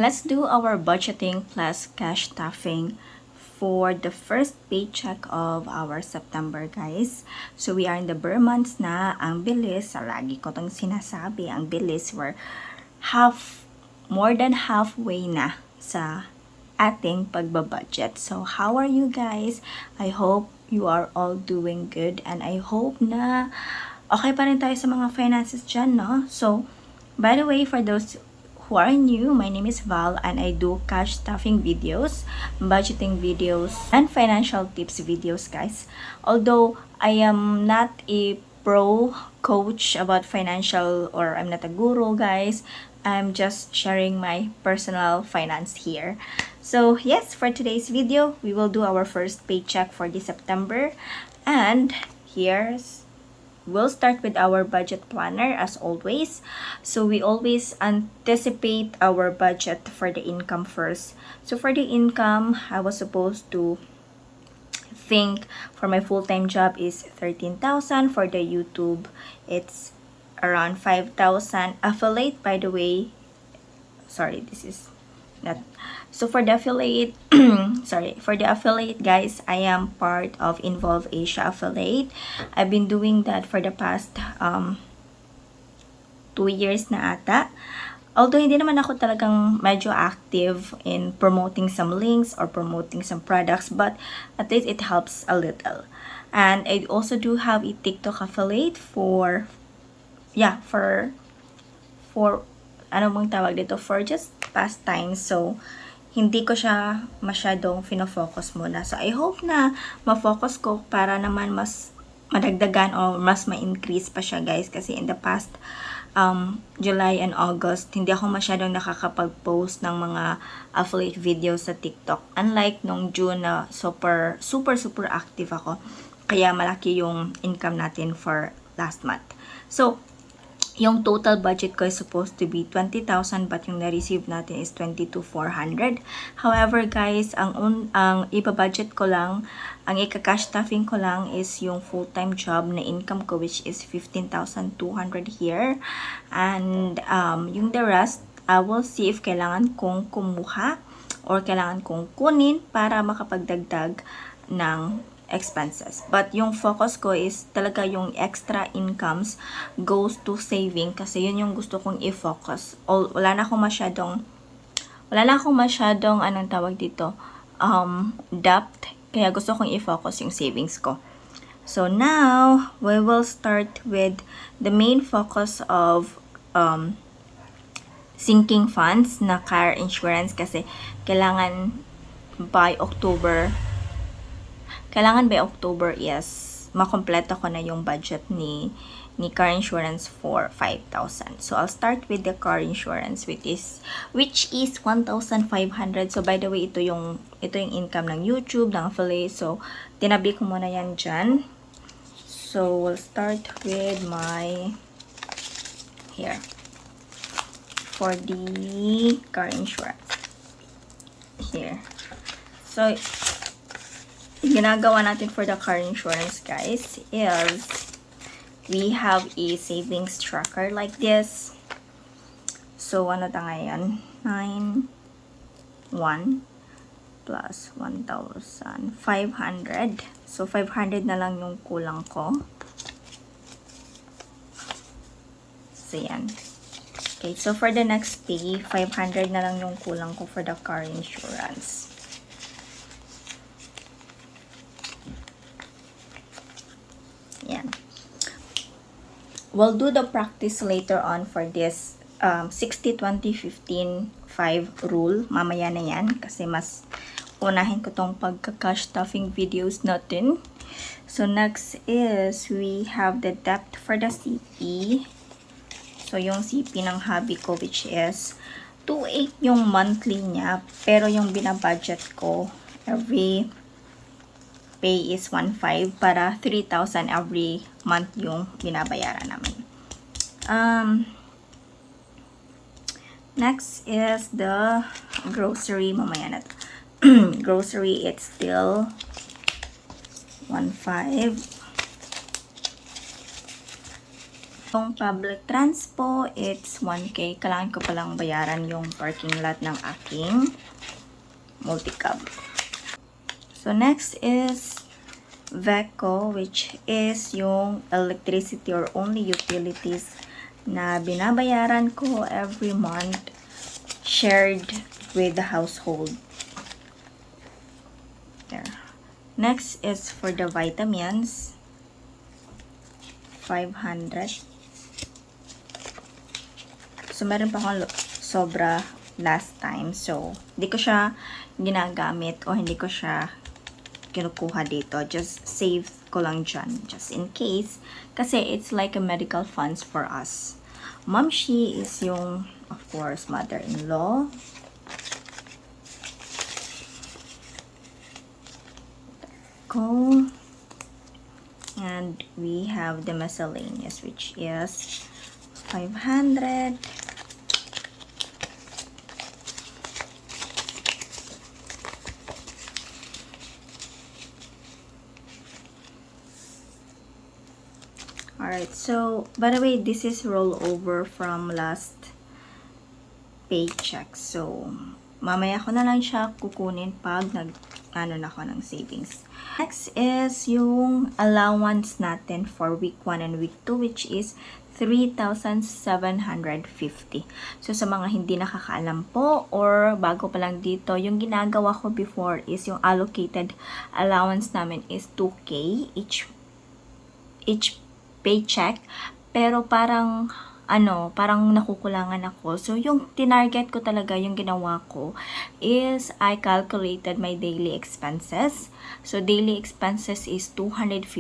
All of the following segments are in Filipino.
Let's do our budgeting plus cash stuffing for the first paycheck of our September, guys. So, we are in the bare months na. Ang bilis. Lagi ko itong sinasabi. Ang bilis. We're more than halfway na sa ating pagbabudget. So, how are you guys? I hope you are all doing good. And I hope na okay pa rin tayo sa mga finances dyan, no? So, by the way, for those who are new, my name is Val and I do cash stuffing videos, budgeting videos, and financial tips videos, guys. Although I am not a pro coach about financial, or I'm not a guru, guys. I'm just sharing my personal finance here. So yes, for today's video, we will do our first paycheck for this September. And we'll start with our budget planner as always. So we always anticipate our budget for the income first. So for the income, I was supposed to think for my full-time job is 13,000. For the YouTube, it's around 5,000. Affiliate, by the way, sorry, this is not. So for the affiliate, for the affiliate, guys, I am part of Involve Asia affiliate. I've been doing that for the past 2 years na ata. Although hindi naman ako talagang medyo active in promoting some links or promoting some products, but at least it helps a little. And I also do have a TikTok affiliate for ano mong tawag dito, for just pastime. So hindi ko siya masyadong fino-focus muna. So I hope na ma-focus ko para naman mas madagdagan o mas ma-increase pa siya, guys, kasi in the past July and August, hindi ako masyadong nakakapag-post ng mga affiliate videos sa TikTok. Unlike nung June na super active ako. Kaya malaki yung income natin for last month. So, yung total budget ko is supposed to be 20,000 but yung na-receive natin is 22,400. However, guys, ang ipa-budget ko lang, ang ika-cash stuffing ko lang is yung full-time job na income ko, which is 15,200 here. And yung the rest, I will see if kailangan kong kumuha or kailangan kong kunin para makapagdagdag ng expenses. But yung focus ko is talaga yung extra incomes goes to saving kasi yun yung gusto kong i-focus. Wala na akong masyadong anong tawag dito, debt, kaya gusto kong i-focus yung savings ko. So now, we will start with the main focus of sinking funds na car insurance kasi kailangan by October is makompleto ko na yung budget ni car insurance for 5,000. So I'll start with the car insurance which is 1,500. So by the way, ito yung income ng YouTube, ng affiliate. So tinabi ko muna yan dyan. So we'll start with my for the car insurance here. So ginagawa natin for the car insurance, guys, is we have a savings tracker like this. So ano ta ngayon? 9,1 plus 1,500. So 500 na lang yung kulang ko. So yan. Okay, so for the next pay, 500 na lang yung kulang ko for the car insurance. Yan. We'll do the practice later on for this 60-20-15-5 rule. Mamaya na yan kasi mas unahin ko tong pagka-cash stuffing videos natin. So next is we have the debt for the CP. So yung CP ng hubby ko, which is 2,800 yung monthly niya, pero yung binabudget ko every pay is 1,500 para 3,000 every month yung binabayaran namin. Next is the grocery. Mamaya na to. Grocery, it's still 1,500. Yung public transpo, it's 1K. Kailangan ko palang bayaran yung parking lot ng aking multicab. So, next is VECO, which is yung electricity or only utilities na binabayaran ko every month, shared with the household. There. Next is for the vitamins, 500. So, meron pa akong sobra last time. So, hindi ko siya ginagamit o hindi ko siya kinukuha dito. Just save ko lang dyan. Just in case. Kasi it's like a medical funds for us. Mamshi is yung, of course, mother-in-law. Go. And we have the miscellaneous, which is 500. Alright, so by the way, this is rollover from last paycheck. So, mamaya ko na lang siya kukunin pag nag-ano na ako ng savings. Next is yung allowance natin for week 1 and week 2, which is 3,750. So, sa mga hindi nakakaalam po or bago pa lang dito, yung ginagawa ko before is yung allocated allowance namin is 2K each paycheck. Pero parang parang nakukulangan ako. So, yung tinarget ko talaga, yung ginawa ko, is I calculated my daily expenses. So, daily expenses is 250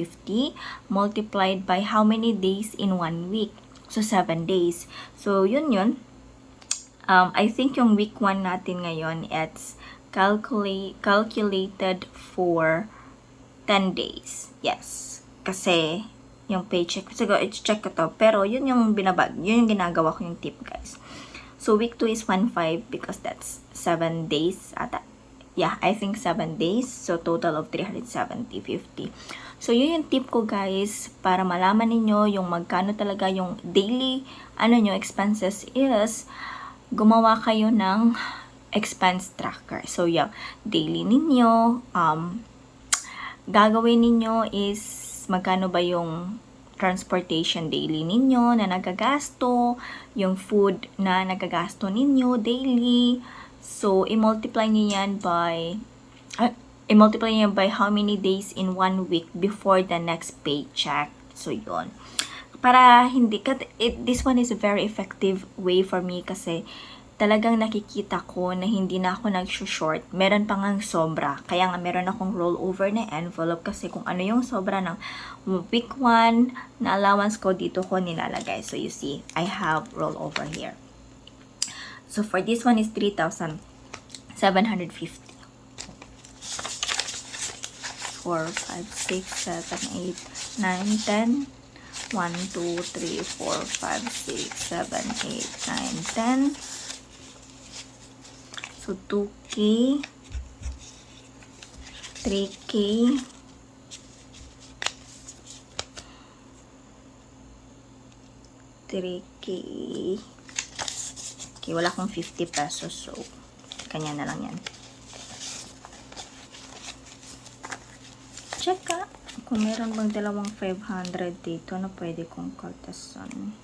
multiplied by how many days in 1 week. So, 7 days. So, yun. I think yung week 1 natin ngayon, it's calculated for 10 days. Yes. Kasi, yung paycheck. Siguro, i-check ko to. Pero, yun yung ginagawa ko yung tip, guys. So, week 2 is 1.5 because that's 7 days ata. Yeah, I think 7 days. So, total of 370.50. So, yun yung tip ko, guys, para malaman ninyo yung magkano talaga yung daily, expenses is, gumawa kayo ng expense tracker. So, yung daily ninyo, gagawin ninyo is, magkano ba yung transportation daily ninyo na nagagasto, yung food na nagagasto ninyo daily. So, i-multiply niyo yan by how many days in 1 week before the next paycheck. So, yun. Para this one is a very effective way for me kasi talagang nakikita ko na hindi na ako nag-short. Meron pa ngang sobra. Kaya nga meron akong rollover na envelope kasi kung ano yung sobra ng week 1 na allowance ko, dito ko nilalagay. So you see, I have rollover here. So for this one is 3,750. 4, 5, 6, 7, 8, 9, 10. 1, 2, 3, 4, 5, 6, 7, 8, 9, 10. So, 2K, 3K, 3K. Okay, wala akong 50 pesos. So, kanya na lang yan. Check ka kung meron bang dalawang 500 dito na pwede kong kaltasan.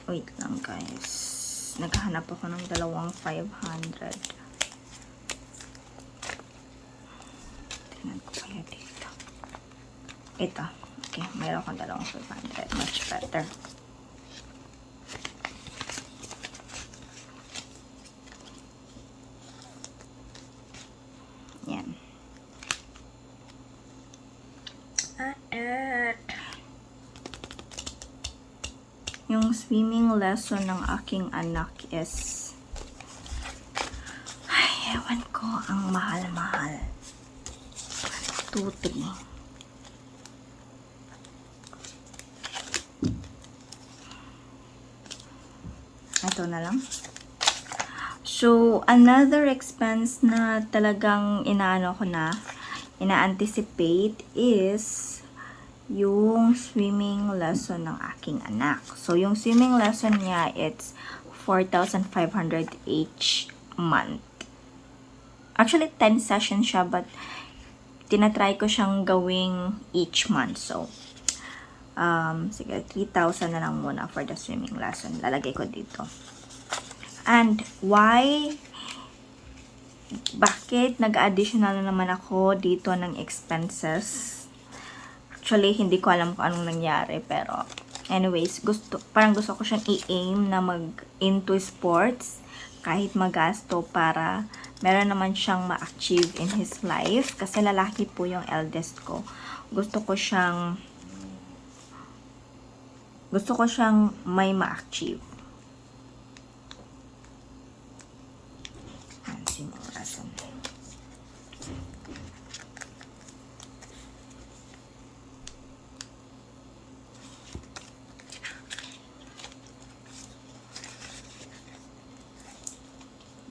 Wait lang, guys. Naghahanap ako ng dalawang 500. Tingnan ko kaya dito. Ito. Okay, mayroon akong dalawang 500. Much better. Yan. Yung swimming lesson ng aking anak is, ay, ewan ko, ang mahal-mahal. 2, 3. Ito na lang. So, another expense na talagang ina-anticipate is yung swimming lesson ng aking anak. So, yung swimming lesson niya, it's 4,500 each month. Actually, 10 sessions siya, but tinatry ko siyang gawing each month. So, sige, 3,000 na lang muna for the swimming lesson. Lalagay ko dito. And why? Bakit nag-additional na naman ako dito ng expenses? Actually, hindi ko alam kung anong nangyari. Pero, anyways, parang gusto ko siyang i-aim na into sports. Kahit magasto para meron naman siyang ma-achieve in his life. Kasi lalaki po yung eldest ko. Gusto ko siyang may ma-achieve.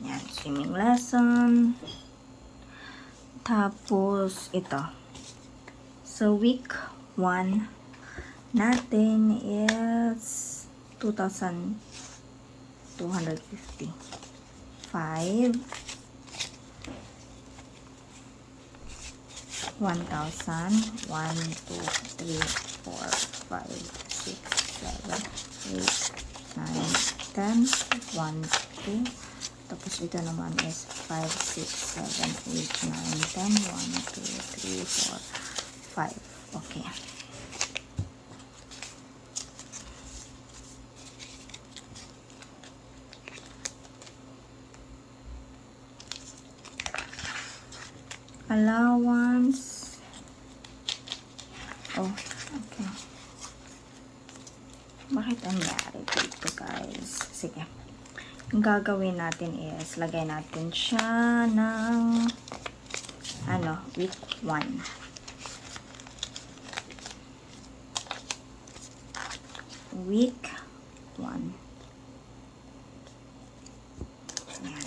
Yan, swimming lesson. Tapos, ito. So, week 1 natin is 2,250. 5, 1,000, 1, 2, 3, 4, 5, 6, 7, 8, 9, 10, 1, 2, tapos ito naman is 5, 6, 7, 8, 9, 10, 1, 2, 3, 4, 5. Okay. Allowance. Oh, okay. Bakit nangyari dito, guys? Sige. Ang gagawin natin is, lagay natin siya ng, week 1. Week 1. Ayan.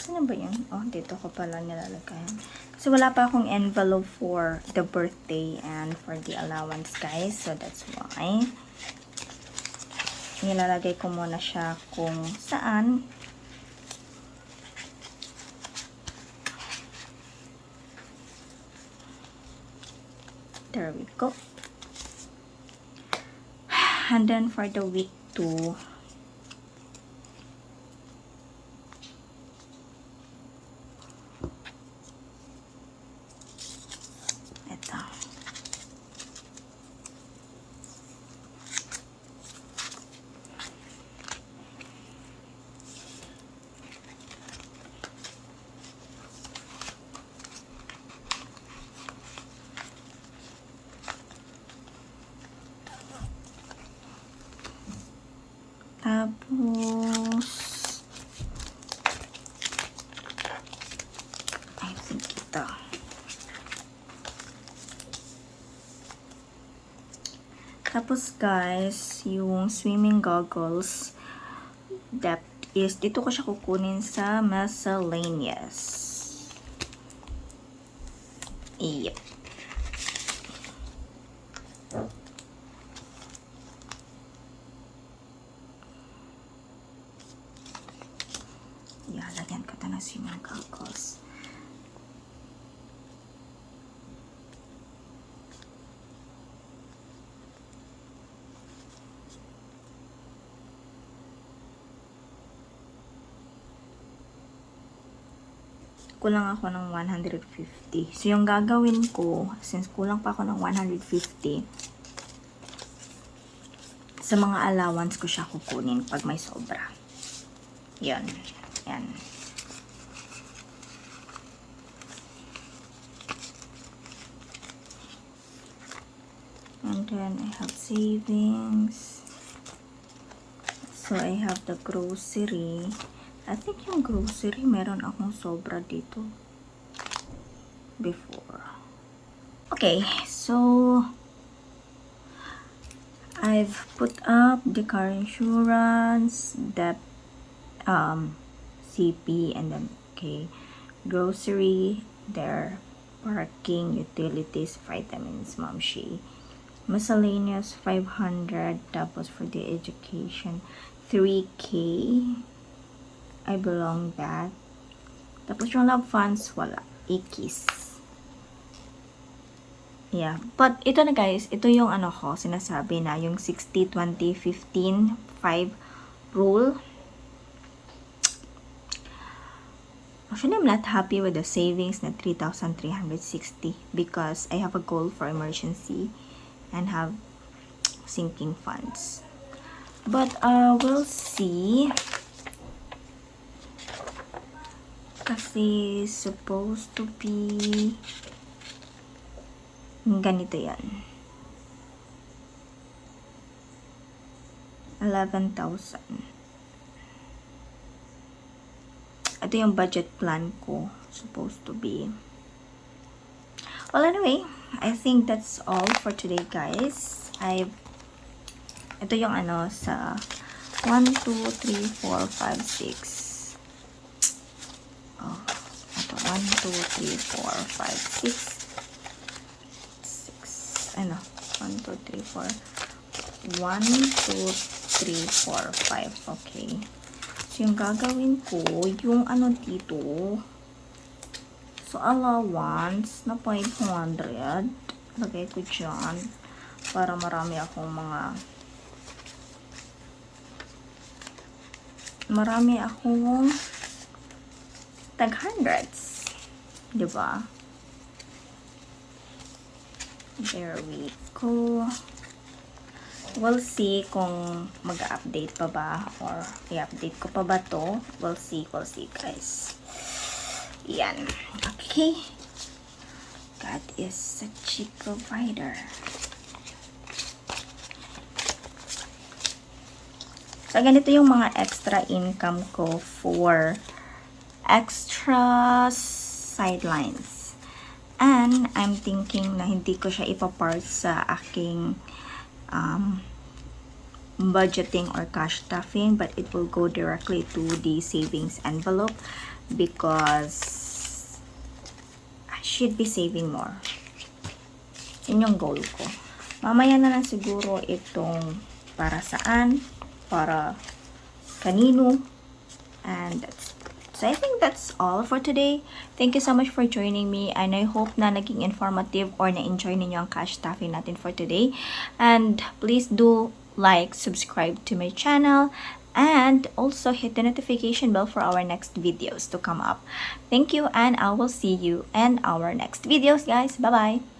Saan ba yun? Oh, dito ko pala nilalagay. Kasi wala pa akong envelope for the birthday and for the allowance, guys. So, that's why nilalagay ko muna siya kung saan. There we go. And then for the week 2, ito. Tapos, I think ito. Tapos, guys, yung swimming goggles, depth is, dito ko siya kukunin sa miscellaneous. Yep. Lagyan ko ito ng swimming goggles. Kulang ako ng 150. So, yung gagawin ko, since kulang pa ako ng 150, sa mga allowance ko siya kukunin pag may sobra. Yan. Yan. And then, I have savings. So, I have the grocery. I think yung grocery, meron akong sobra dito. Before. Okay, so, I've put up the car insurance, debt, CP, and then okay, grocery, their parking, utilities, vitamins, mamshi. Miscellaneous 500, tapos for the education 3K. I belong that. Tapos yung love funds, wala. Ikis. Yeah. But ito na guys, ito yung ano ko, sinasabi na yung 60, 20, 15, 5 rule. Actually, I'm not happy with the savings na 3,360 because I have a goal for emergency and have sinking funds. But we'll see. Kasi supposed to be ganito yan. 11,000. Ito yung budget plan ko. Supposed to be. Well, anyway, I think that's all for today, guys. Ito yung ano sa 1, 2, 3, 4, 5, 6. Oh, ito 1, 2, 3, 4, 5, 6. 6. Ano? 1, 2, 3, 4. 1, 2, 3, 4, 5. Okay. So, yung gagawin ko, yung ano dito. So, allowance na 500. Lagay ko dyan. Para marami akong tag hundreds. Diba? There we go. We'll see kung mag-update pa ba or i-update ko pa ba to. We'll see guys. Yan. Okay. God is such a provider. So, ganito yung mga extra income ko for extra sidelines. And I'm thinking na hindi ko siya ipapart sa aking budgeting or cash stuffing, but it will go directly to the savings envelope because I should be saving more. Yun yung goal ko. Mamaya na lang siguro itong para saan, para kanino, and so I think that's all for today. Thank you so much for joining me, and I hope na naging informative or na-enjoy ninyo ang cash stuffing natin for today. And please do like, subscribe to my channel, and also hit the notification bell for our next videos to come up. Thank you, and I will see you in our next videos, guys. Bye-bye!